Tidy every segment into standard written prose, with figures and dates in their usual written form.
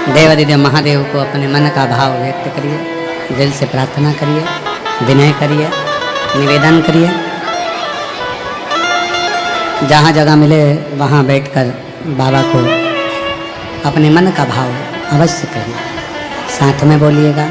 देवादिदेव महादेव को अपने मन का भाव व्यक्त करिए, दिल से प्रार्थना करिए, विनय करिए, निवेदन करिए। जहाँ जगह मिले वहाँ बैठकर बाबा को अपने मन का भाव अवश्य करिए, साथ में बोलिएगा।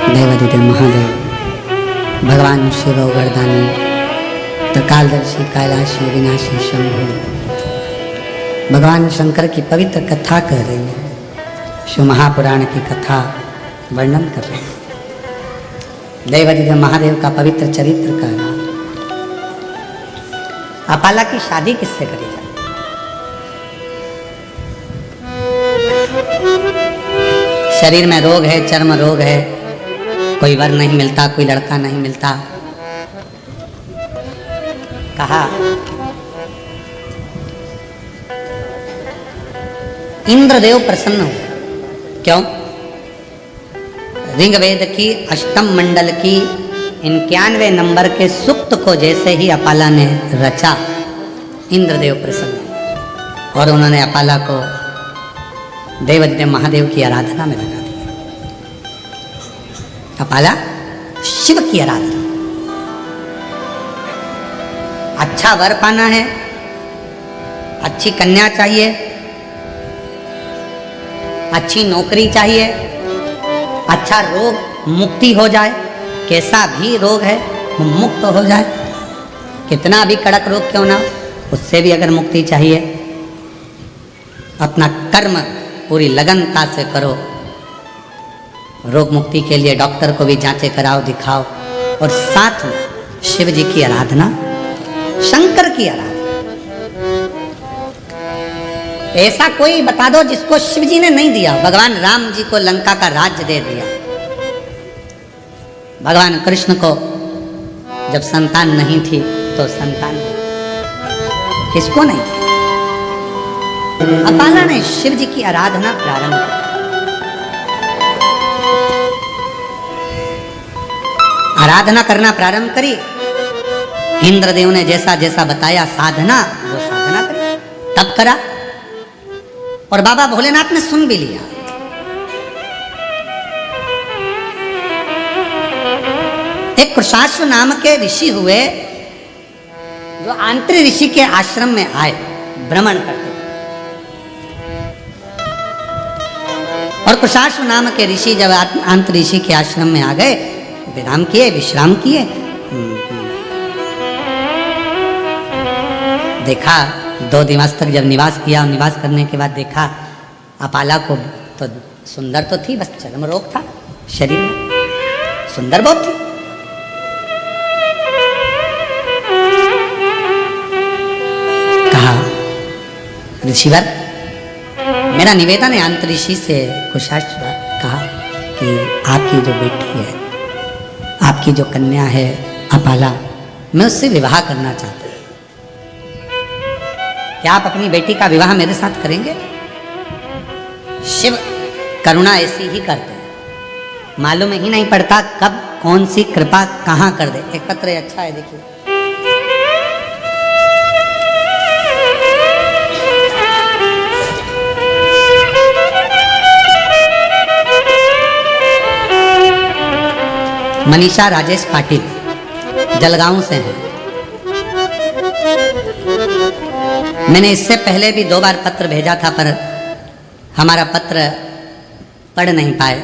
देवादिदेव महादेव भगवान शिव गर्दानी त्रिकालदर्शी कैलाशी विनाशी शंभु भगवान शंकर की पवित्र कथा कह रही है, शिव महापुराण की कथा वर्णन कर रहे हैं। देवादिदेव महादेव का पवित्र चरित्र कह रहा। अपाला की शादी किससे करी जाए? शरीर में रोग है, चर्म रोग है, कोई वर नहीं मिलता, कोई लड़का नहीं मिलता। कहा इंद्रदेव प्रसन्न हुए। क्यों? ऋग्वेद की अष्टम मंडल की 91वें नंबर के सूक्त को जैसे ही अपाला ने रचा, इंद्रदेव प्रसन्न और उन्होंने अपाला को देवादिदेव महादेव की आराधना में लगा दिया। अपाला शिव की आराधना। अच्छा वर पाना है, अच्छी कन्या चाहिए, अच्छी नौकरी चाहिए, अच्छा रोग मुक्ति हो जाए, कैसा भी रोग है वो मुक्त हो जाए, कितना भी कड़क रोग क्यों ना, उससे भी अगर मुक्ति चाहिए, अपना कर्म पूरी लगनता से करो। रोग मुक्ति के लिए डॉक्टर को भी जांचे कराओ, दिखाओ, और साथ में शिव जी की आराधना, शंकर की आराधना। ऐसा कोई बता दो जिसको शिव जी ने नहीं दिया। भगवान राम जी को लंका का राज्य दे दिया, भगवान कृष्ण को जब संतान नहीं थी तो संतान किसको नहीं थी? अपाला ने शिव जी की आराधना प्रारंभ की। आराधना करना प्रारंभ करी। इंद्रदेव ने जैसा जैसा बताया साधना, वो साधना करी, तब करा, और बाबा भोलेनाथ ने सुन भी लिया। एक कृशाश्व नाम के ऋषि हुए जो आंत्री ऋषि के आश्रम में आए भ्रमण करते, और कृशाश्व नाम के ऋषि जब आंत्री ऋषि के आश्रम में आ गए, विराम किए, विश्राम किए, देखा 2 दिवस तक जब निवास किया, और निवास करने के बाद देखा अपाला को तो सुंदर तो थी, बस चर्म रोग था शरीर में, सुंदर बहुत थी। कहा ऋषिवर, मेरा निवेदन है आंत ऋषि से, कुशाश्व कहा कि आपकी जो बेटी है, आपकी जो कन्या है अपाला, मैं उससे विवाह करना चाहता हूं। क्या आप अपनी बेटी का विवाह मेरे साथ करेंगे? शिव करुणा ऐसी ही करते हैं, मालूम ही नहीं पड़ता कब कौन सी कृपा कहां कर दे। एक पत्र अच्छा है, देखिए। मनीषा राजेश पाटिल जलगांव से हैं। मैंने इससे पहले भी 2 बार पत्र भेजा था, पर हमारा पत्र पढ़ नहीं पाए,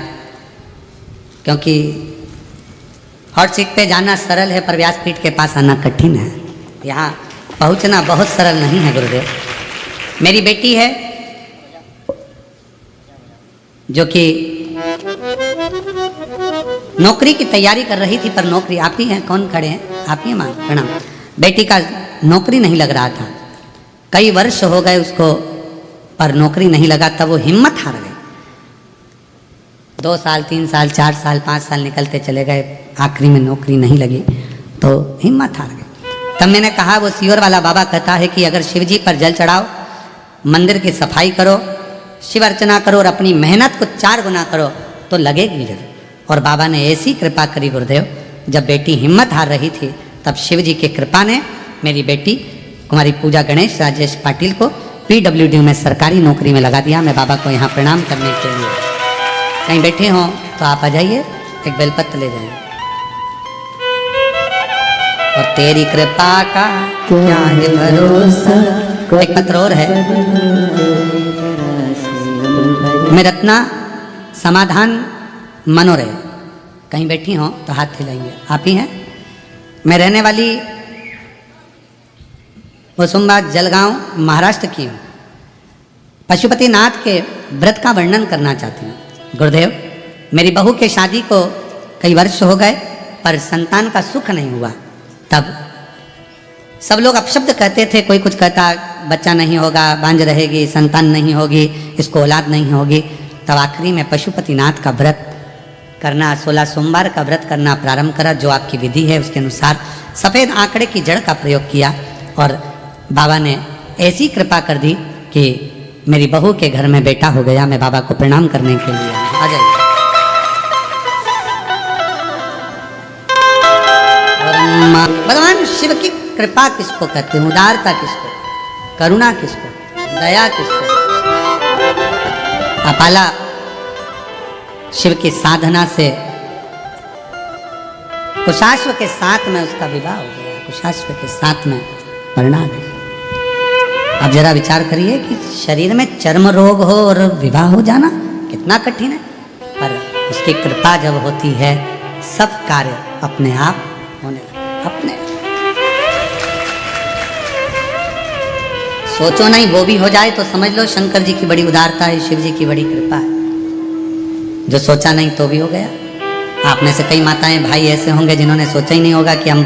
क्योंकि हॉट सीट पे जाना सरल है, पर व्यासपीठ के पास आना कठिन है। यहाँ पहुँचना बहुत सरल नहीं है गुरुदेव। मेरी बेटी है जो कि नौकरी की तैयारी कर रही थी, पर नौकरी, आप ही हैं, कौन खड़े हैं, आप ही हैं माँ, प्रणाम। बेटी का नौकरी नहीं लग रहा था, कई वर्ष हो गए उसको, पर नौकरी नहीं लगा। तब वो हिम्मत हार गई। 2 साल 3 साल 4 साल 5 साल निकलते चले गए, आखिरी में नौकरी नहीं लगी तो हिम्मत हार गई। तब मैंने कहा, वो सीवर वाला बाबा कहता है कि अगर शिव जी पर जल चढ़ाओ, मंदिर की सफाई करो, शिव अर्चना करो और अपनी मेहनत को 4 गुना करो तो लगेगी जरूर। और बाबा ने ऐसी कृपा करी गुरुदेव, जब बेटी हिम्मत हार रही थी तब शिव जी की कृपा ने मेरी बेटी कुमारी पूजा गणेश राजेश पाटिल को PWD में सरकारी नौकरी में लगा दिया। मैं बाबा को यहाँ प्रणाम करने के लिए, कहीं बैठे हों तो आप आ जाइए, एक बेलपत्र ले जाइए। और तेरी कृपा का क्या है भरोसा। एक पत्र और है, मैं रत्ना समाधान मनोरय, कहीं बैठी हो तो हाथ हिलाइए, आप ही हैं। मैं रहने वाली वसुंबा जलगांव महाराष्ट्र की हूँ। पशुपतिनाथ के व्रत का वर्णन करना चाहती हूँ। गुरुदेव, मेरी बहू के शादी को कई वर्ष हो गए, पर संतान का सुख नहीं हुआ। तब सब लोग अपशब्द कहते थे, कोई कुछ कहता बच्चा नहीं होगा, बांझ रहेगी, संतान नहीं होगी, इसको औलाद नहीं होगी। तब आखिरी में पशुपतिनाथ का व्रत करना, 16 सोमवार का व्रत करना प्रारंभ करा, जो आपकी विधि है उसके अनुसार सफ़ेद आंकड़े की जड़ का प्रयोग किया और बाबा ने ऐसी कृपा कर दी कि मेरी बहू के घर में बेटा हो गया। मैं बाबा को प्रणाम करने के लिए आ जाइए। भगवान शिव की कृपा किसको कहते हैं, उदारता किसको, करुणा किसको, दया किसको। अपाला शिव की साधना से कुशाश्व के साथ में उसका विवाह हो गया, कुशाश्व के साथ में परिणा गया। अब जरा विचार करिए कि शरीर में चर्म रोग हो और विवाह हो जाना कितना कठिन है, पर उसकी कृपा जब होती है सब कार्य अपने आप होने लगते, अपने। सोचो नहीं वो भी हो जाए तो समझ लो शंकर जी की बड़ी उदारता है, शिव जी की बड़ी कृपा है। जो सोचा नहीं तो भी हो गया। आप में से कई माताएं भाई ऐसे होंगे जिन्होंने सोचा ही नहीं होगा कि हम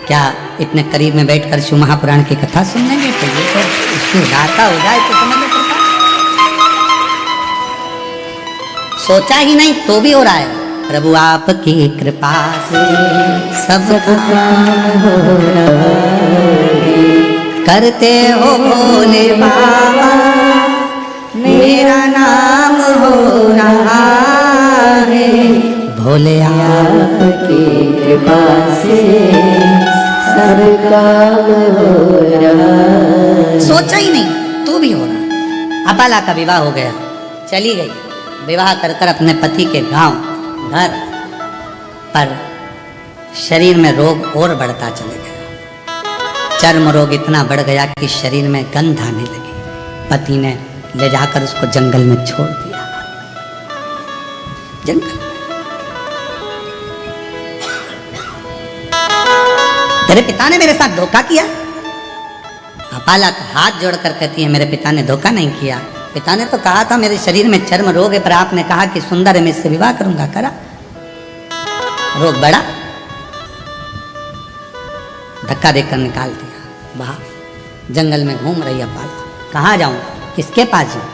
क्या इतने करीब में बैठकर शिव महापुराण की कथा सुन लेंगे, तो ये तो उसकी उदारता हो जाए तो समझ लो कृपा। सोचा ही नहीं तो भी हो रहा है। प्रभु आपकी कृपा से सब काम हो रहा है, करते हो भोले बाबा मेरा नाम हो रहा है, भोले आपकी कृपा से सब काम हो रहा है। सोचा ही नहीं तो भी हो रहा। अपाला का विवाह हो गया, चली गई विवाह कर कर अपने पति के गांव घर, पर शरीर में रोग और बढ़ता चले गया। चर्म रोग इतना बढ़ गया कि शरीर में गंध आने लगी। पति ने ले जाकर उसको जंगल में छोड़ दिया। जंगल तेरे पिता ने मेरे साथ धोखा किया। अपाला हाथ जोड़कर कहती है, मेरे पिता ने धोखा नहीं किया। पिता ने तो कहा था मेरे शरीर में चर्म रोग है, पर आपने कहा कि सुंदर है, मैं इससे विवाह करूंगा। करा, रोग बढ़ा, धक्का देकर निकाल दिया बाहर। जंगल में घूम रही अपाला, कहाँ जाऊं, किसके पास जाऊं।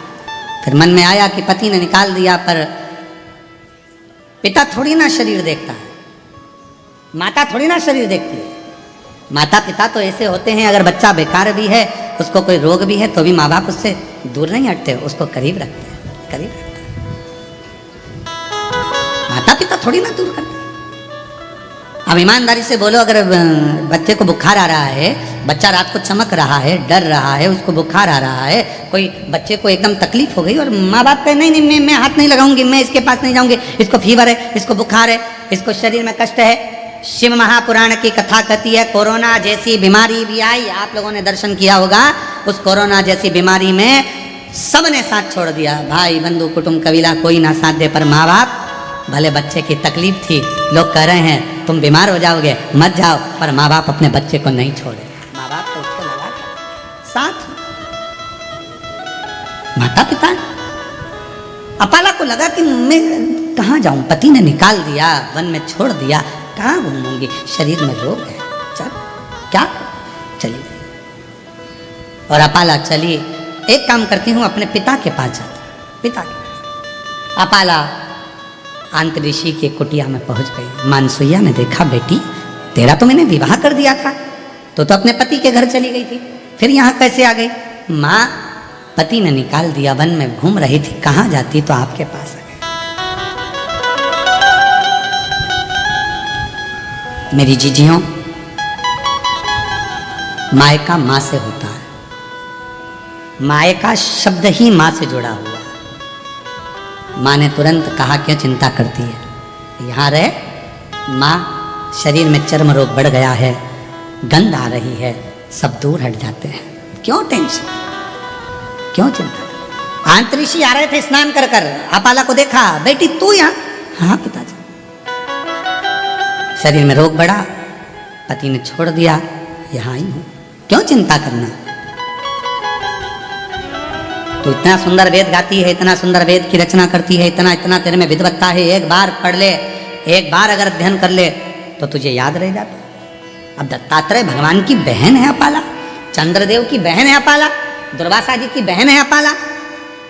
फिर मन में आया कि पति ने निकाल दिया, पर पिता थोड़ी ना शरीर देखता है, माता थोड़ी ना शरीर देखती है। माता पिता तो ऐसे होते हैं, अगर बच्चा बेकार भी है, उसको कोई रोग भी है, तो भी माँ बाप उससे दूर नहीं हटते, उसको करीब रखते हैं, करीब रखते हैं। माता पिता थोड़ी ना दूर करते। अब ईमानदारी से बोलो, अगर बच्चे को बुखार आ रहा है, बच्चा रात को चमक रहा है, डर रहा है, उसको बुखार आ रहा है, कोई बच्चे को एकदम तकलीफ हो गई और माँ बाप कहे नहीं नहीं मैं हाथ नहीं लगाऊंगी, मैं इसके पास नहीं जाऊंगी, इसको फीवर है, इसको बुखार है, इसको शरीर में कष्ट है। शिव महापुराण की कथा कहती है, कोरोना जैसी बीमारी भी आई, आप लोगों ने दर्शन किया होगा। उस कोरोना जैसी बीमारी में सबने साथ छोड़ दिया, भाई बंधु कुटुंब कबीला कोई ना साथ दे, पर माँ बाप, भले बच्चे की तकलीफ थी, लोग कह रहे हैं तुम बीमार हो जाओगे मत जाओ, पर माँ बाप अपने बच्चे को नहीं छोड़े। माँ बाप तो उसको लगा साथ। माता पिता, अपाला को लगा कि मैं कहाँ जाऊं, पति ने निकाल दिया, वन में छोड़ दिया, कहाँ घूमूंगी, शरीर में रोग है, चल क्या, चलिए। और अपाला चली, एक काम करती हूँ, अपने पिता के पास जाता हूँ, पिता के पास। अपाला अंत ऋषि के कुटिया में पहुंच गई। मानसुइया ने देखा, बेटी तेरा तो मैंने विवाह कर दिया था, तो अपने पति के घर चली गई थी, फिर यहाँ कैसे आ गई? माँ, पति ने निकाल दिया, वन में घूम रही थी, कहाँ जाती, तो आपके पास आ गई। मेरी जीजियों, मायका माँ से होता है, मायका शब्द ही माँ से जुड़ा हुआ है। माँ ने तुरंत कहा, क्यों चिंता करती है, यहाँ रहे माँ, शरीर में चर्म रोग बढ़ गया है, गंध आ रही है, सब दूर हट जाते हैं, क्यों टेंशन, क्यों चिंता। अंत ऋषि आ रहे थे स्नान कर कर, अपाला को देखा, बेटी तू यहाँ? हाँ पिताजी। शरीर में रोग बढ़ा, पति ने छोड़ दिया, यहाँ आई हूँ, क्यों चिंता करना। तो इतना सुंदर वेद गाती है, इतना सुंदर वेद की रचना करती है, इतना इतना तेरे में विद्वत्ता है, एक बार पढ़ ले, एक बार अगर अध्ययन कर ले तो तुझे याद रह जाता। अब दत्तात्रेय भगवान की बहन है अपाला, चंद्रदेव की बहन है अपाला, दुर्वासा जी की बहन है अपाला,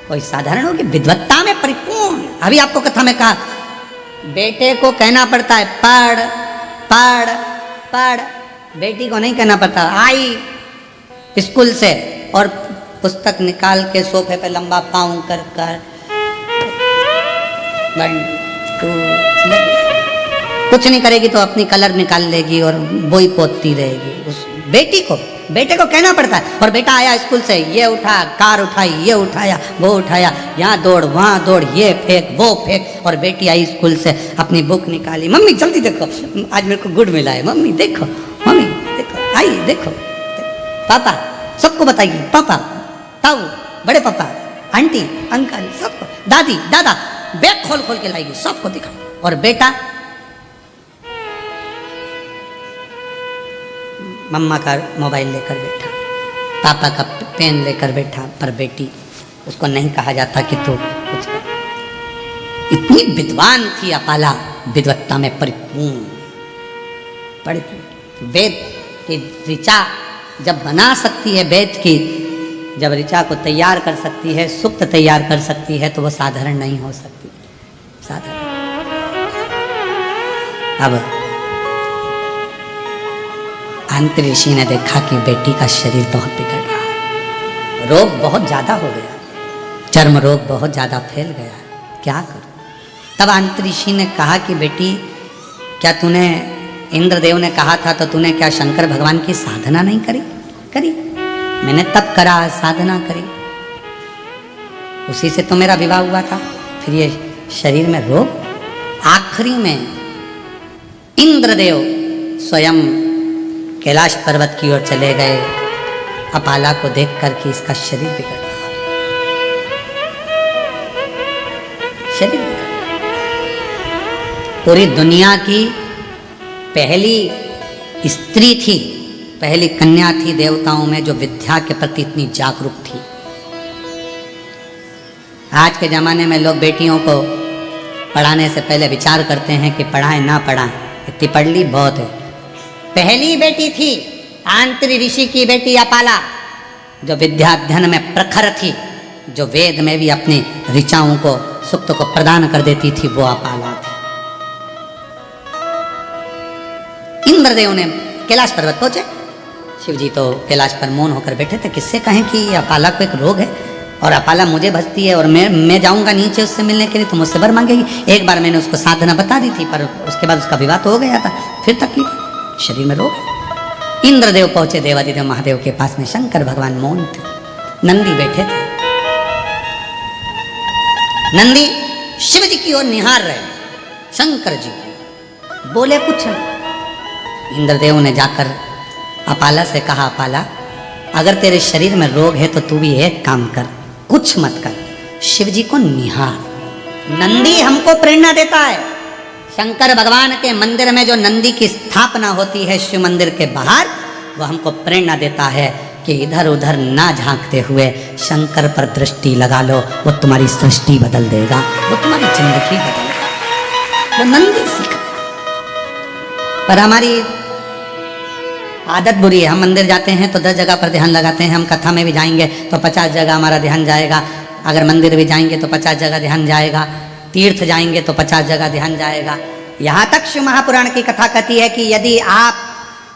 कोई साधारण होगी, विद्वत्ता में परिपूर्ण। अभी आपको कथा में कहा, बेटे को कहना पड़ता है पढ़ पढ़ पढ़, बेटी को नहीं कहना पड़ता। आई स्कूल से और पुस्तक निकाल के सोफे पे लंबा पाँव कर कर, 1 2 कुछ नहीं करेगी तो अपनी कलर निकाल लेगी और बोई पोतती रहेगी। उस बेटे को कहना पड़ता है। और बेटा आया स्कूल से, ये उठा, कार उठाई, ये उठाया, वो उठाया, यहाँ दौड़ वहाँ दौड़, ये फेंक वो फेंक। और बेटी आई स्कूल से, अपनी बुक निकाली, मम्मी जल्दी देखो, आज मेरे को गुड मिला है, मम्मी देखो, मम्मी देखो, आई देखो, पापा सबको बताइए, पापा ताऊ, बड़े पापा, आंटी अंकल, सबको, दादी दादा, बैग खोल खोल के लाएगी, सबको दिखाई। और बेटा मम्मा का मोबाइल लेकर बैठा, पापा का पेन लेकर बैठा, पर बेटी उसको नहीं कहा जाता कि तू कुछ कर। इतनी विद्वान थी अपाला, विद्वत्ता में परिपूर्ण, वेद की ऋचा जब बना सकती है, वेद की जब ऋचा को तैयार कर सकती है, सुक्त तैयार कर सकती है, तो वो साधारण नहीं हो सकती, साधारण। अब अंत ऋषि ने देखा कि बेटी का शरीर बहुत बिगड़ रहा, रोग बहुत ज्यादा हो गया, चर्म रोग बहुत ज्यादा फैल गया, क्या करूं। तब अंत ऋषि ने कहा कि बेटी, क्या तूने, इंद्रदेव ने कहा था तो तूने क्या शंकर भगवान की साधना नहीं करी? करी, मैंने तब करा, साधना करी, उसी से तो मेरा विवाह हुआ था। फिर ये शरीर में रोग। आखिरी में इंद्रदेव स्वयं कैलाश पर्वत की ओर चले गए, अपाला को देख कर कि इसका शरीर बिगड़ रहा, शरीर बिगड़ रहा। पूरी दुनिया की पहली स्त्री थी, पहली कन्या थी देवताओं में जो विद्या के प्रति इतनी जागरूक थी। आज के जमाने में लोग बेटियों को पढ़ाने से पहले विचार करते हैं कि पढ़ाएं ना पढ़ाएं, इतनी पढ़ ली बहुत है। पहली बेटी थी आंत्री ऋषि की बेटी अपाला, जो विद्याध्ययन में प्रखर थी, जो वेद में भी अपनी ऋचाओं को, सुक्त को प्रदान कर देती थी, वो अपाला थी। इंद्रदेव ने कैलाश पर्वत पहुंचे, शिव जी तो कैलाश पर मौन होकर बैठे थे, किससे कहें कि अपाला को एक रोग है और अपाला मुझे भजती है और मैं जाऊंगा नीचे उससे मिलने के लिए तो मुझसे वर मांगेगी। एक बार मैंने उसको साधना बता दी थी, पर उसके बाद उसका विवाह तो हो गया था, फिर तकलीफ, शरीर में रोग। इंद्रदेव पहुंचे देवादिदेव महादेव के पास में, शंकर भगवान मौन थे, नंदी बैठे थे। नंदी शिव जी की ओर निहार रहे, शंकर जी की, बोले कुछ नहीं। इंद्रदेव ने जाकर अपाला से कहा, अपाला अगर तेरे शरीर में रोग है तो तू भी एक काम कर, कुछ मत कर, शिव जी को निहार। नंदी हमको प्रेरणा देता है। शंकर भगवान के मंदिर में जो नंदी की स्थापना होती है शिव मंदिर के बाहर, वह हमको प्रेरणा देता है कि इधर उधर ना झांकते हुए शंकर पर दृष्टि लगा लो, वो तुम्हारी सृष्टि बदल देगा, वो तुम्हारी जिंदगी बदल देगा। वो नंदी सीख गया। पर हमारी आदत बुरी है, हम मंदिर जाते हैं तो 10 जगह पर ध्यान लगाते हैं, हम कथा में भी जाएंगे तो 50 जगह हमारा ध्यान जाएगा, अगर मंदिर भी जाएंगे तो 50 जगह ध्यान जाएगा, तीर्थ जाएंगे तो 50 जगह ध्यान जाएगा। यहाँ तक शिव महापुराण की कथा कहती है कि यदि आप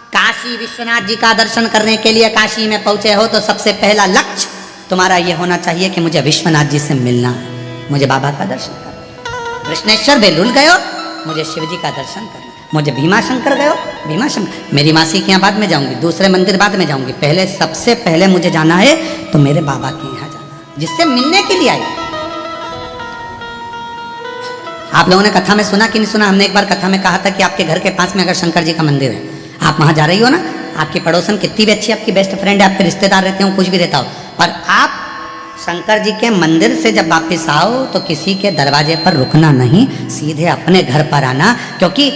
काशी विश्वनाथ जी का दर्शन करने के लिए काशी में पहुंचे हो तो सबसे पहला लक्ष्य तुम्हारा ये होना चाहिए कि मुझे विश्वनाथ जी से मिलना है, मुझे बाबा का दर्शन करना। कृष्णेश्वर बेलूल गए हो, मुझे शिव जी का दर्शन करना। मुझे भीमा शंकर गए हो, भीमा शंकर, मेरी मासी के यहाँ बाद में जाऊंगी, दूसरे मंदिर बाद में जाऊंगी, पहले सबसे पहले मुझे जाना है तो मेरे बाबा के यहाँ जाना, जिससे मिलने के लिए आई। आप लोगों ने कथा में सुना कि नहीं सुना? हमने एक बार कथा में कहा था कि आपके घर के पास में अगर शंकर जी का मंदिर है, आप वहां जा रही हो ना, आपकी पड़ोसन कितनी भी अच्छी आपकी बेस्ट फ्रेंड है, आपके रिश्तेदार रहते हो, कुछ भी रहता हो, पर आप शंकर जी के मंदिर से जब वापस आओ तो किसी के दरवाजे पर रुकना नहीं, सीधे अपने घर पर आना। क्योंकि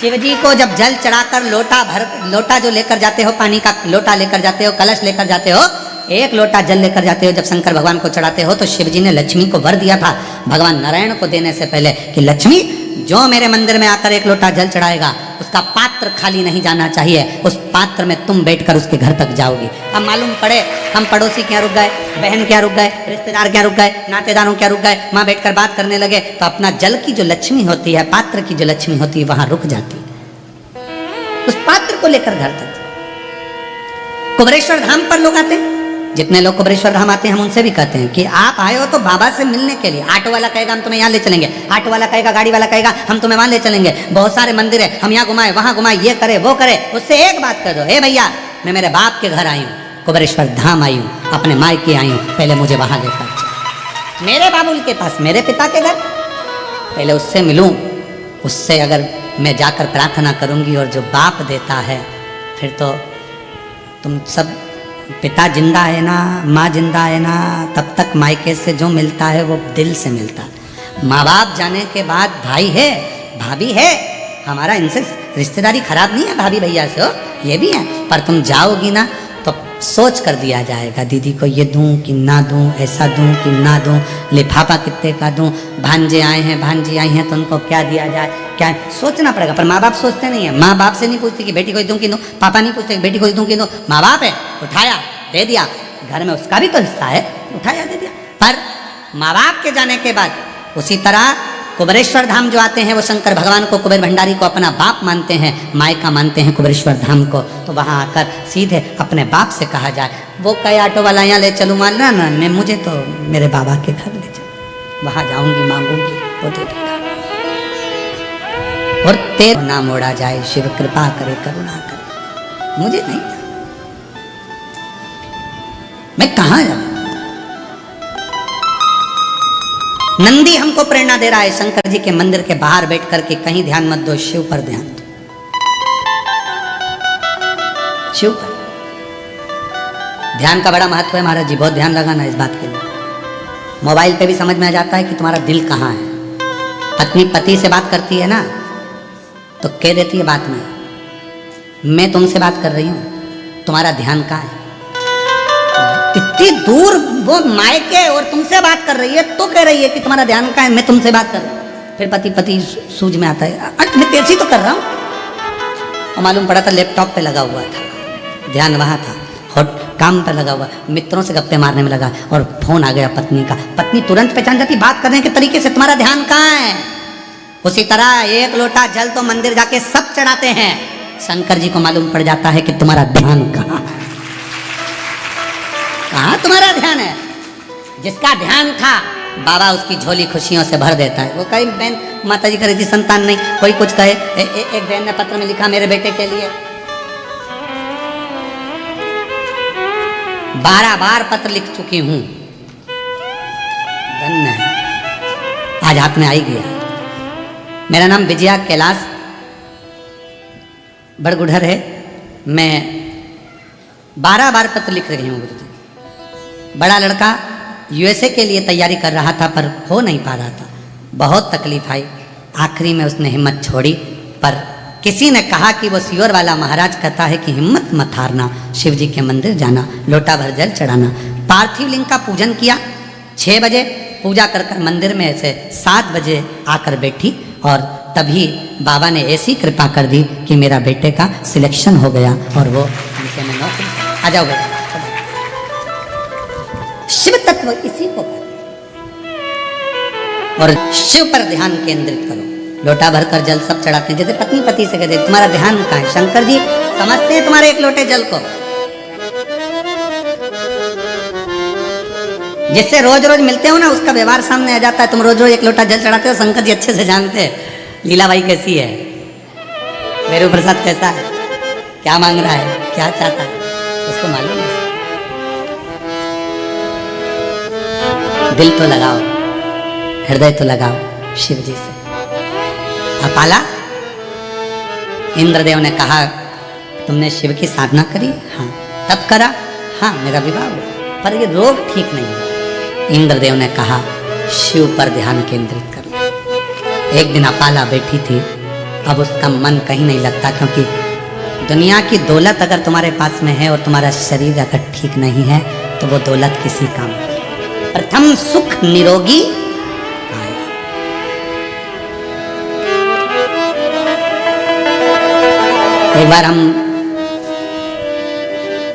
शिव जी को जब जल चढ़ाकर लोटा जो लेकर जाते हो, पानी का लोटा लेकर जाते हो, कलश लेकर जाते हो, एक लोटा जल लेकर जाते हो, जब शंकर भगवान को चढ़ाते हो तो शिव जी ने लक्ष्मी को वर दिया था भगवान नारायण को देने से पहले कि लक्ष्मी जो मेरे मंदिर में आकर एक लोटा जल चढ़ाएगा उसका पात्र खाली नहीं जाना चाहिए, उस पात्र में तुम बैठकर उसके घर तक जाओगी। अब मालूम पड़े हम पड़ोसी क्या रुक गए, बहन क्या रुक गए, रिश्तेदार क्या रुक गए, नातेदारों क्या रुक गए, वहां बैठकर बात करने लगे तो अपना जल की जो लक्ष्मी होती है, पात्र की जो लक्ष्मी होती है, वहां रुक जाती, उस पात्र को लेकर घर तक। कुबरेश्वर धाम पर लोग आते हैं, जितने लोग कुबरेश्वर धाम आते हैं हम उनसे भी कहते हैं कि आप आए हो तो बाबा से मिलने के लिए। ऑटो वाला कहेगा हम तुम्हें यहाँ ले चलेंगे, ऑटो वाला कहेगा, गाड़ी वाला कहेगा हम तुम्हें वहां ले चलेंगे, बहुत सारे मंदिर है, हम यहाँ घुमाए वहां घुमाए, ये करे वो करे। उससे एक बात कर दो, हे भैया मैं मेरे बाप के घर आई हूँ, कुबरेश्वर धाम आई हूँ, अपने मायके आई हूँ, पहले मुझे वहां लेकर चलो, मेरे बाबुल के पास, मेरे पिता के घर, पहले उससे मिलूं, उससे अगर मैं जाकर प्रार्थना करूंगी और जो बाप देता है, फिर तो तुम सब, पिता जिंदा है ना, माँ जिंदा है ना, तब तक मायके से जो मिलता है वो दिल से मिलता है। माँ बाप जाने के बाद भाई है, भाभी है, हमारा इनसे रिश्तेदारी खराब नहीं है, भाभी भैया से हो, ये भी है, पर तुम जाओगी ना तो सोच कर दिया जाएगा, दीदी को ये दूं कि ना दूं, ऐसा दूं कि ना दूं, लिफाफा कितने का दूं, भांजे आए हैं भांजी आई हैं तो उनको क्या दिया जाए, क्या सोचना पड़ेगा। पर माँ बाप सोचते नहीं है, माँ बाप से नहीं पूछती कि बेटी को दूं कि दूं, पापा नहीं पूछते बेटी को दूं कि दूं, माँ बाप है, उठाया दे दिया, घर में उसका भी तो हिस्सा है, उठाया दे दिया। पर माँ बाप के जाने के बाद उसी तरह कुबरेश्वर धाम जो आते हैं वो शंकर भगवान को, कुबेर भंडारी को अपना बाप मानते हैं, मायका मानते हैं कुबरेश्वर धाम को, तो वहाँ आकर सीधे अपने बाप से कहा जाए, वो कहे ऑटो वाला यहाँ ले चलूँ, मान ना ना, मैं मुझे तो मेरे बाबा के घर ले चलो, वहाँ जाऊंगी मांगूंगी वो दे देगा, और तेरा नाम ओढ़ा जाए, शिव कृपा करे करुणा करे, मुझे नहीं था, मैं कहाँ जाऊँ। नंदी हमको प्रेरणा दे रहा है शंकर जी के मंदिर के बाहर बैठ करके, कहीं ध्यान मत दो, शिव पर ध्यान दो, शिव पर ध्यान का बड़ा महत्व है महाराज जी, बहुत ध्यान लगाना इस बात के लिए। मोबाइल पे भी समझ में आ जाता है कि तुम्हारा दिल कहाँ है। पत्नी पति से बात करती है ना तो कह देती है बात में, मैं तुमसे बात कर रही हूँ, तुम्हारा ध्यान कहाँ है। इतनी दूर वो मायके और तुमसे बात कर रही है तो कह रही है कि तुम्हारा ध्यान कहाँ है, मैं तुमसे बात कर रहा हूँ। फिर पति सूझ में आता है, मैं तेरे से तो कर रहा हूँ, और मालूम पड़ा था लैपटॉप पे लगा हुआ था, ध्यान वहाँ था, और काम पर लगा हुआ, मित्रों से गप्पे मारने में लगा, और फोन आ गया पत्नी का। पत्नी तुरंत पहचान जाती बात करने के तरीके से, तुम्हारा ध्यान कहाँ है। उसी तरह एक लोटा जल तो मंदिर जाके सब चढ़ाते हैं, शंकर जी को मालूम पड़ जाता है कि तुम्हारा ध्यान कहाँ है, कहाँ तुम्हारा ध्यान है। जिसका ध्यान था बाबा उसकी झोली खुशियों से भर देता है। वो कई बहन माता जी कह थी संतान नहीं, कोई कुछ कहे, एक बहन ने पत्र में लिखा मेरे बेटे के लिए 12 बार पत्र लिख चुकी हूं, धन्य है, आज हाथ में आई गया। मेरा नाम विजया कैलाश बड़गुढ़र है, मैं 12 बार पत्र लिख रही हूँ। बड़ा लड़का यूएसए के लिए तैयारी कर रहा था पर हो नहीं पा रहा था, बहुत तकलीफ आई, आखिरी में उसने हिम्मत छोड़ी। पर किसी ने कहा कि वो सियोर वाला महाराज कहता है कि हिम्मत मत हारना, शिव जी के मंदिर जाना, लोटा भर जल चढ़ाना। पार्थिव लिंग का पूजन किया, 6 बजे पूजा कर मंदिर में से 7 बजे आकर बैठी और तभी बाबा ने ऐसी कृपा कर दी कि मेरा बेटे का सिलेक्शन हो गया और वो नीचे में नौकरी। आ जाओ बेटा। शिव तत्व इसी को कहते हैं। और शिव पर ध्यान केंद्रित करो। लोटा भरकर जल सब चढ़ाते हैं, जैसे पत्नी पति से कहते तुम्हारा ध्यान कहाँ है? शंकर जी समझते हैं तुम्हारे एक लोटे जल को। जिससे रोज रोज मिलते हो ना, उसका व्यवहार सामने आ जाता है। तुम रोज रोज एक लोटा जल चढ़ाते हो, शंकर जी अच्छे से जानते हैं लीला भाई कैसी है, मेरू प्रसाद कैसा है, क्या मांग रहा है, क्या चाहता है, उसको मालूम है। दिल तो लगाओ, हृदय तो लगाओ शिव जी से। अपाला, इंद्रदेव ने कहा तुमने शिव की साधना करी? हाँ। तब करा? हाँ, मेरा विवाह हुआ, पर ये रोग ठीक नहीं हुआ। इंद्रदेव ने कहा शिव पर ध्यान केंद्रित कर लो। एक दिन अपाला बैठी थी, अब उसका मन कहीं नहीं लगता, क्योंकि दुनिया की दौलत अगर तुम्हारे पास में है और तुम्हारा शरीर अगर ठीक नहीं है तो वो दौलत किसी काम की। प्रथम सुख निरोगी काया। एक बार हम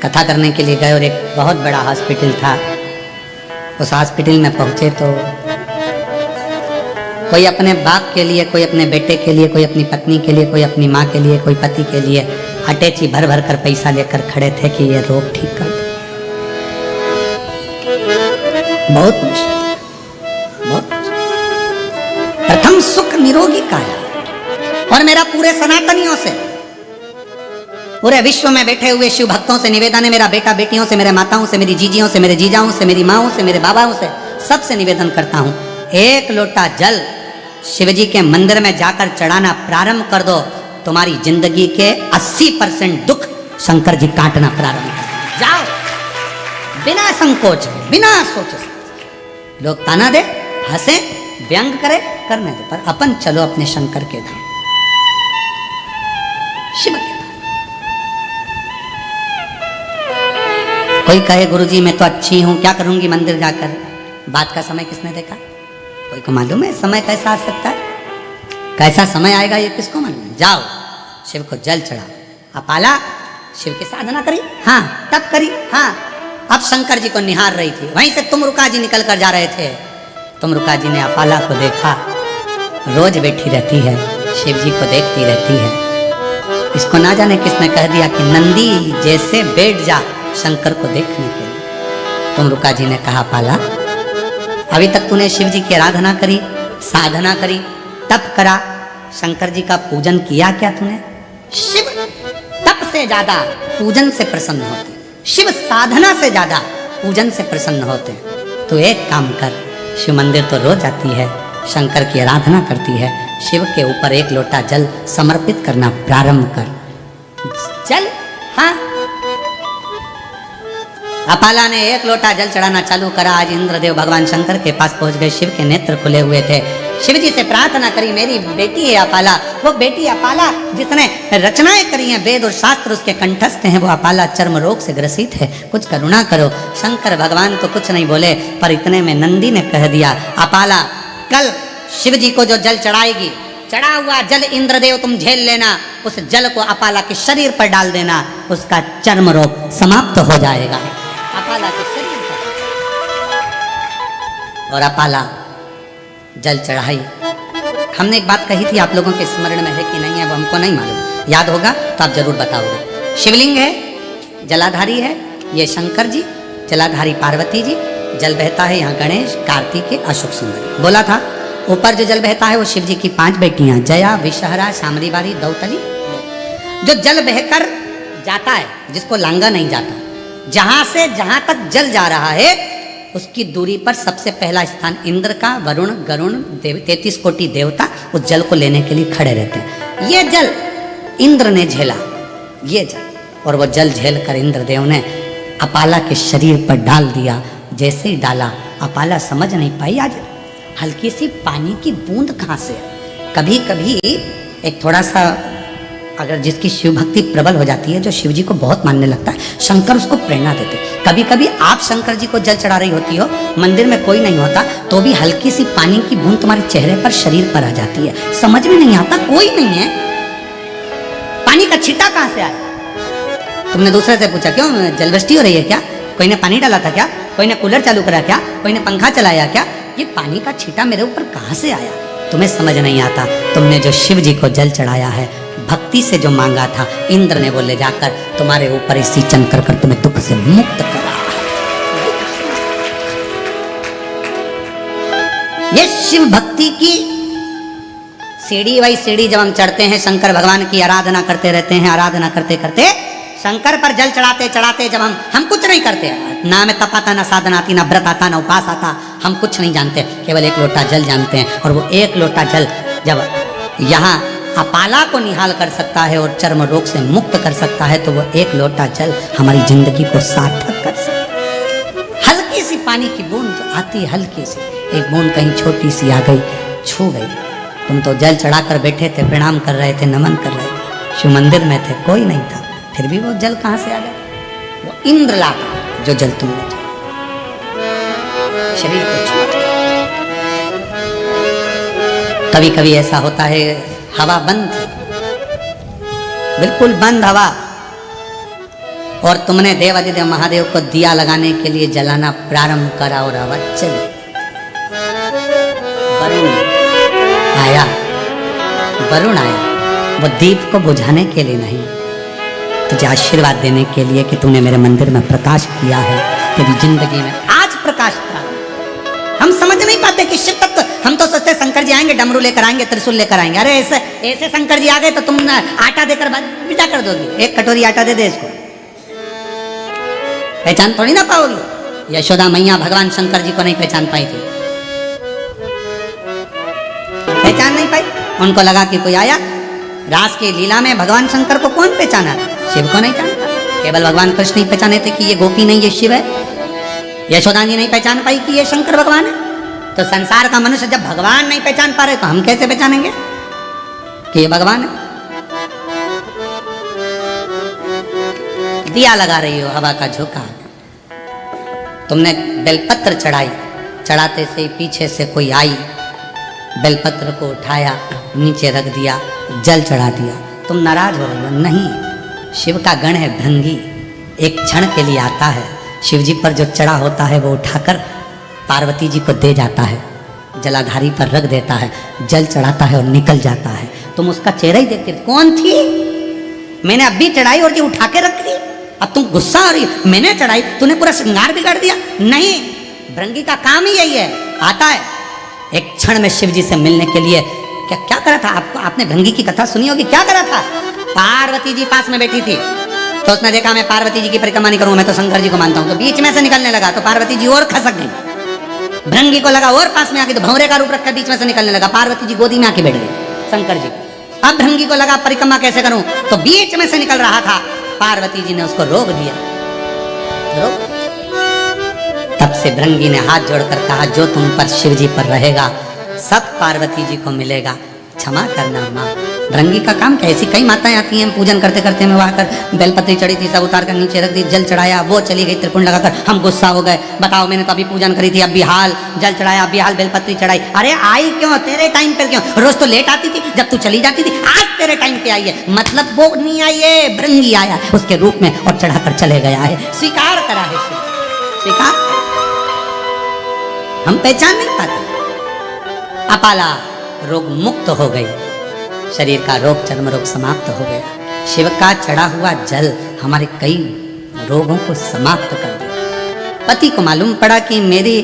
कथा करने के लिए गए और एक बहुत बड़ा हॉस्पिटल था। उस हॉस्पिटल में पहुंचे तो कोई अपने बाप के लिए, कोई अपने बेटे के लिए, कोई अपनी पत्नी के लिए, कोई अपनी माँ के लिए, कोई पति के लिए अटैची भर भर कर पैसा लेकर खड़े थे कि ये रोग ठीक कर दे। बहुत मुश्किल, बहुत मुश्किल। प्रथम सुख निरोगी काया। और मेरा पूरे सनातनियों से, पूरे विश्व में बैठे हुए शिव भक्तों से निवेदन है, मेरा बेटा बेटियों से, मेरे माताओं से, मेरी जीजियों से, मेरे जीजाओं से, मेरी माओं से, मेरे बाबाओं से, सबसे निवेदन करता हूं, एक लोटा जल शिवजी के मंदिर में जाकर चढ़ाना प्रारंभ कर दो। तुम्हारी जिंदगी के 80% दुख शंकर जी काटना प्रारंभ कर जाओ, बिना संकोच के, बिना सोचे। लोग ताना दे, हंसे, व्यंग करे, करने दो, पर अपन चलो अपने शंकर के धाम, शिव के धाम। कोई कहे गुरुजी मैं तो अच्छी हूं, क्या करूंगी मंदिर जाकर? बात का समय किसने देखा? कोई को मालूम है समय कैसा आ सकता है? कैसा समय आएगा ये किसको मालूम? जाओ शिव को जल चढ़ाओ। अपाला शिव की साधना करी? हाँ। तब करी? हाँ। अब शंकर जी को निहार रही थी, वहीं से तुमरुका जी निकल कर जा रहे थे। तुमरुका जी ने अपाला को देखा, रोज बैठी रहती है, शिव जी को देखती रहती है। इसको ना जाने किसने कह दिया कि नंदी जैसे बैठ जा शंकर को देखने के लिए। तुमरुका जी ने कहा अपाला अभी तक तूने शिव जी की आराधना करी, साधना करी, तप करा, शंकर जी का पूजन किया क्या तूने? शिव तप से ज्यादा पूजन से प्रसन्न होते, शिव साधना से ज्यादा पूजन से प्रसन्न होते। तो एक काम कर, शिव मंदिर तो रोज आती है, शंकर की आराधना करती है, शिव के ऊपर एक लोटा जल समर्पित करना प्रारंभ कर। जल, हाँ। अपाला ने एक लोटा जल चढ़ाना चालू करा। आज इंद्रदेव भगवान शंकर के पास पहुंच गए, शिव के नेत्र खुले हुए थे। शिव जी से प्रार्थना करी, मेरी बेटी है अपाला, वो बेटी अपाला जिसने रचनाएं करी हैं, वेद और शास्त्र उसके कंठस्थ हैं, वो अपाला चर्म रोग से ग्रसित है, कुछ करुणा करो। शंकर भगवान तो कुछ नहीं बोले, पर इतने में नंदी ने कह दिया अपाला कल शिव जी को जो जल चढ़ाएगी, चढ़ा हुआ जल इंद्रदेव तुम झेल लेना, उस जल को अपाला के शरीर पर डाल देना, उसका चर्म रोग समाप्त हो जाएगा। अपाला के शरीर पर, और अपाला जल चढ़ाई। हमने एक बात कही थी, आप लोगों के स्मरण में है कि नहीं है वो हमको नहीं मालूम, याद होगा तो आप जरूर बताओगे। शिवलिंग है, जलाधारी है, ये शंकर जी, जलाधारी पार्वती जी, जल बहता है यहाँ गणेश, कार्तिकेय, अशोक सुंदरी। बोला था ऊपर जो जल बहता है वो शिव जी की 5 बेटियां, जया, विषहरा, शामरीवारी, दौतली। जो जल बहकर जाता है, जिसको लांगा नहीं जाता, जहां से जहां तक जल जा रहा है उसकी दूरी पर सबसे पहला स्थान इंद्र का, वरुण, गरुण, 33 कोटि देवता उस जल को लेने के लिए खड़े रहते हैं। ये जल इंद्र ने झेला, ये जल, और वो जल झेल कर इंद्रदेव ने अपाला के शरीर पर डाल दिया। जैसे ही डाला, अपाला समझ नहीं पाई आज हल्की सी पानी की बूंद कहाँ से। कभी कभी एक थोड़ा सा अगर जिसकी शिव भक्ति प्रबल हो जाती है, जो शिव जी को बहुत मानने लगता है, शंकर उसको प्रेरणा देते। कभी कभी आप शंकर जी को जल चढ़ा रही होती हो, मंदिर में कोई नहीं होता, तो भी हल्की सी पानी की बूंद तुम्हारे चेहरे पर, शरीर पर आ जाती है, समझ में नहीं आता, कोई नहीं है, पानी का छींटा कहां से आया? तुमने दूसरे से पूछा क्यों जलवृष्टि हो रही है क्या? कोई ने पानी डाला था क्या? कोई ने कूलर चालू करा क्या? कोई ने पंखा चलाया क्या? ये पानी का छींटा मेरे ऊपर कहां से आया? तुम्हें समझ नहीं आता। तुमने जो शिव जी को जल चढ़ाया है, भक्ति से जो मांगा था, इंद्र ने वो ले जाकर तुम्हारे ऊपर ही सिंचन कर कर तुम्हें दुख से मुक्त करा। ये शिव भक्ति की सीढ़ी बाई सीढ़ी जब हम चढ़ते हैं, शंकर भगवान की आराधना करते रहते हैं, आराधना करते करते शंकर पर जल चढ़ाते चढ़ाते जब हम कुछ नहीं करते, ना हमें तप आता, ना साधना आती, ना व्रत आता, ना उपास आता, हम कुछ नहीं जानते, केवल एक लोटा जल जानते हैं। और वो एक लोटा जल जब यहाँ अपाला को निहाल कर सकता है और चर्म रोग से मुक्त कर सकता है, तो वो एक लोटा जल हमारी जिंदगी को सार्थक कर सकता है। हल्की सी पानी की बूंद आती, हल्की सी एक बूंद कहीं छोटी सी आ गई, छू गई, तुम तो जल चढ़ाकर बैठे थे, प्रणाम कर रहे थे, नमन कर रहे थे, शिव मंदिर में थे, कोई नहीं था, फिर भी वो जल कहां से आ गया? वो इंद्र लाता जो जल तुमने शरीर को छू। कभी कभी ऐसा होता है, हवा बंद थी, बिल्कुल बंद हवा, और तुमने देवादिदेव महादेव को दिया लगाने के लिए जलाना प्रारंभ करा और हवा चली। वरुण आया, वो दीप को बुझाने के लिए नहीं, तुझे आशीर्वाद देने के लिए कि तूने मेरे मंदिर में प्रकाश किया है, तेरी जिंदगी में आज प्रकाश था। हम समझ नहीं पाते कि शिव तत्व, हम तो सोचते शंकर जी आएंगे, डमरू लेकर आएंगे, त्रिशूल लेकर आएंगे, अरे ऐसे ऐसे शंकर जी आ गए तो तुम आटा देकर बिटा कर दोगी, एक कटोरी आटा दे दे इसको, पहचान थोड़ी ना पाओगी। यशोदा मैया भगवान शंकर जी को नहीं पहचान पाई थी, पहचान नहीं पाई, उनको लगा कि कोई आया। रास की लीला में भगवान शंकर को कौन पहचाना? शिव को नहीं जानता, केवल भगवान कृष्ण ही पहचाने थे कि ये गोपी नहीं, ये शिव है। यशोदा जी नहीं पहचान पाई कि ये शंकर भगवान है। तो संसार का मनुष्य जब भगवान नहीं पहचान पा रहे तो हम कैसे पहचानेंगे कि ये भगवान है? दिया लगा रही हो, हवा का झोंका, तुमने बेलपत्र चढ़ाई, चढ़ाते से पीछे से कोई आई, बेलपत्र को उठाया, नीचे रख दिया, जल चढ़ा दिया, तुम नाराज हो रही हो? नहीं, शिव का गण है भृंगी, एक क्षण के लिए आता है, शिव जी पर जो चढ़ा होता है वो उठाकर पार्वती जी को दे जाता है, जलाधारी पर रख देता है, जल चढ़ाता है और निकल जाता है। तुम उसका चेहरा ही देखते, कौन थी? मैंने अभी चढ़ाई और ये उठा के रख दी, अब तुम गुस्सा आ रही, मैंने चढ़ाई, तूने पूरा श्रृंगार बिगाड़ दिया। नहीं, भृंगी का काम ही यही है, आता है एक क्षण में शिव जी से मिलने के लिए। क्या क्या करा था? आपको, आपने भृंगी की कथा सुनी होगी, क्या करा था? पार्वती जी पास में बैठी थी, तो उसने देखा मैं पार्वती जी की परिक्रमा नहीं करूं, मैं तो शंकर जी को मानता हूं, तो बीच में से निकलने लगा, तो पार्वती जी और खसक गई। भृंगी को लगा और पास में आके, तो भंवरे का रूप रखकर बीच में से निकलने लगा, पार्वती जी गोदी में आके बैठ गई शंकर जी। अब भृंगी को लगा परिक्रमा कैसे करूं, तो बीच में से निकल रहा था, पार्वती जी ने उसको रोक दिया। रोक, तब से भृंगी ने हाथ जोड़कर कहा, जो तुम पर शिव जी पर रहेगा सब पार्वती जी को मिलेगा, क्षमा करना माँ। भृंगी का काम क्या? ऐसी कई माताएं आती हैं, पूजन करते करते में वहां कर बेलपत्री चढ़ी थी, सब उतार कर नीचे रख दी, जल चढ़ाया, वो चली गई त्रिपुंड लगाकर, हम गुस्सा हो गए, बताओ मैंने तो अभी पूजन करी थी, अब भी हाल जल चढ़ाया, अब भी हाल बेलपत्री चढ़ाई। अरे आई क्यों? तेरे टाइम पर क्यों? रोज तो लेट आती थी जब तू चली जाती थी, आज तेरे टाइम पे आई है, मतलब वो नहीं आई है, भृंगी आया उसके रूप में और चढ़ाकर चले गया है, स्वीकार करा है, स्वीकार। हम पहचान नहीं पाते। अपाला रोग मुक्त हो गई, शरीर का रोग, चर्म रोग समाप्त हो गया। शिव का चढ़ा हुआ जल हमारे कई रोगों को समाप्त कर दिया। पति को मालूम पड़ा कि मेरी,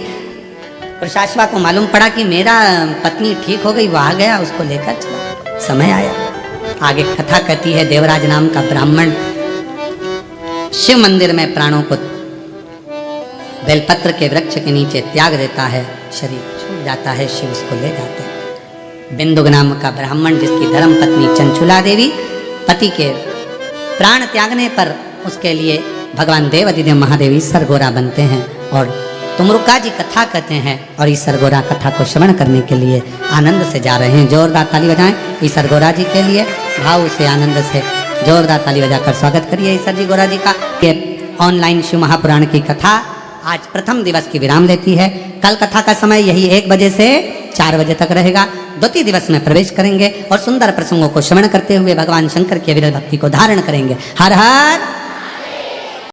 प्रशाश्वा को मालूम पड़ा कि मेरा पत्नी ठीक हो गई, वो आ गया, उसको लेकर चला। समय आया, आगे कथा कहती है, देवराज नाम का ब्राह्मण शिव मंदिर में प्राणों को बेलपत्र के वृक्ष के नीचे त्याग देता है, शरीर छूट जाता है, शिव उसको ले जाते हैं। बिंदुक नाम का ब्राह्मण, जिसकी धर्म पत्नी चंचुला देवी, पति के प्राण त्यागने पर उसके लिए भगवान देवादिदेव महादेव ईसर गोरा बनते हैं और तुमरुका जी कथा कहते हैं, और ईसर गोरा कथा को श्रवण करने के लिए आनंद से जा रहे हैं। जोरदार ताली बजाएं ईसर गोरा जी के लिए। भाव से, आनंद से जोरदार ताली बजाकर स्वागत करिए ईश्वर जी गोरा जी का। ये ऑनलाइन शिव महापुराण की कथा आज प्रथम दिवस की विराम लेती है। कल कथा का समय यही 1 बजे से 4 बजे तक रहेगा। द्वितीय दिवस में प्रवेश करेंगे और सुंदर प्रसंगों को श्रवण करते हुए भगवान शंकर की अविरल भक्ति को धारण करेंगे। हर हर